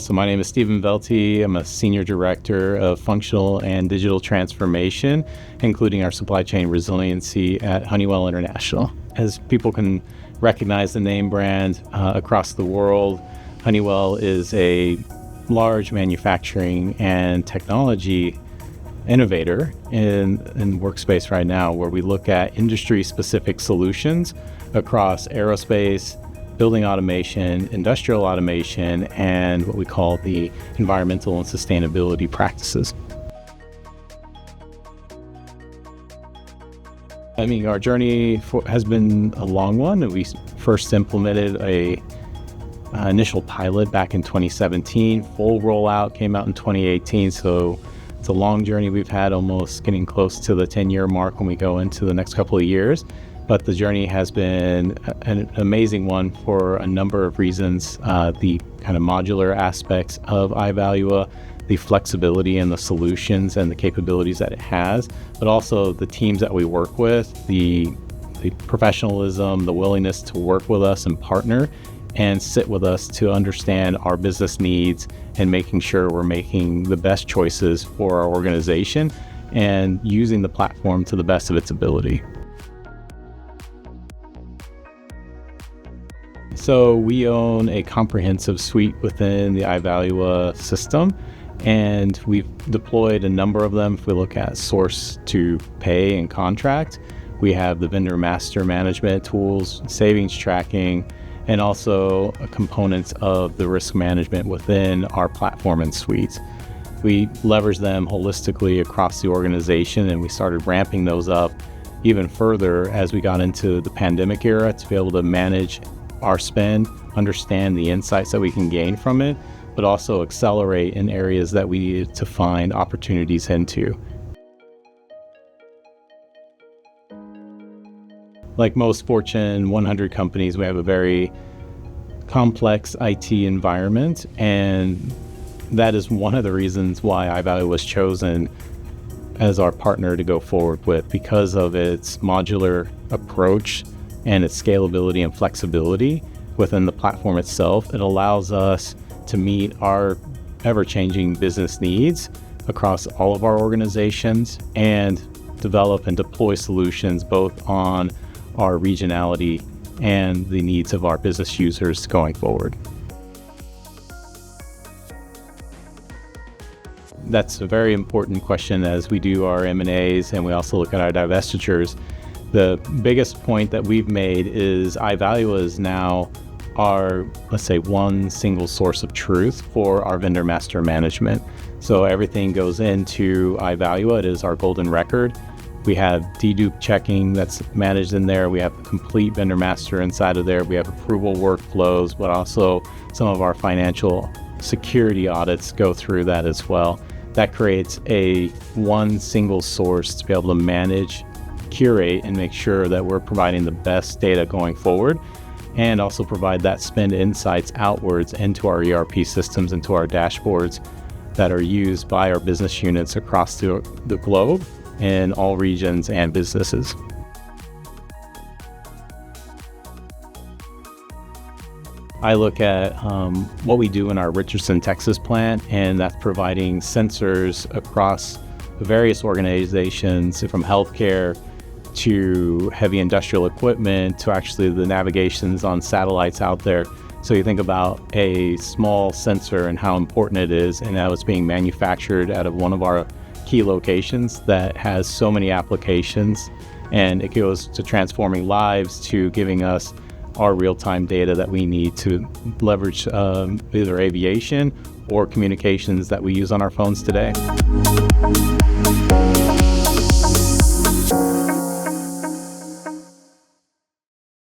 So my name is Stephen Velty. I'm a Senior Director of Functional and Digital Transformation, including our supply chain resiliency at Honeywell International. As people can recognize the name brand across the world, Honeywell is a large manufacturing and technology innovator in workspace right now, where we look at industry-specific solutions across aerospace, building automation, industrial automation, and what we call the environmental and sustainability practices. Our journey has been a long one. We first implemented a initial pilot back in 2017. Full rollout came out in 2018. So it's a long journey we've had, almost getting close to the 10-year mark when we go into the next couple of years. But the journey has been an amazing one for a number of reasons. The kind of modular aspects of Ivalua, the flexibility and the solutions and the capabilities that it has, but also the teams that we work with, the professionalism, the willingness to work with us and partner and sit with us to understand our business needs and making sure we're making the best choices for our organization and using the platform to the best of its ability. So we own a comprehensive suite within the Ivalua system, and we've deployed a number of them. If we look at source to pay and contract, we have the vendor master management tools, savings tracking, and also components of the risk management within our platform and suites. We leverage them holistically across the organization, and we started ramping those up even further as we got into the pandemic era to be able to manage our spend, understand the insights that we can gain from it, but also accelerate in areas that we needed to find opportunities into. Like most Fortune 100 companies, we have a very complex IT environment, and that is one of the reasons why Ivalua was chosen as our partner to go forward with, because of its modular approach and its scalability and flexibility within the platform itself. It allows us to meet our ever-changing business needs across all of our organizations and develop and deploy solutions both on our regionality and the needs of our business users going forward. That's a very important question as we do our M&As and we also look at our divestitures. The biggest point that we've made is Ivalua is now our, let's say, one single source of truth for our vendor master management. So everything goes into Ivalua. It is our golden record. We have dedupe checking that's managed in there. We have the complete vendor master inside of there. We have approval workflows, but also some of our financial security audits go through that as well. That creates a one single source to be able to manage, curate, and make sure that we're providing the best data going forward, and also provide that spend insights outwards into our ERP systems, into our dashboards that are used by our business units across the globe in all regions and businesses. I look at what we do in our Richardson, Texas plant, and that's providing sensors across various organizations, from healthcare to heavy industrial equipment to actually the navigations on satellites out there. So you think about a small sensor and how important it is, and how it's being manufactured out of one of our key locations that has so many applications, and it goes to transforming lives, to giving us our real-time data that we need to leverage either aviation or communications that we use on our phones today.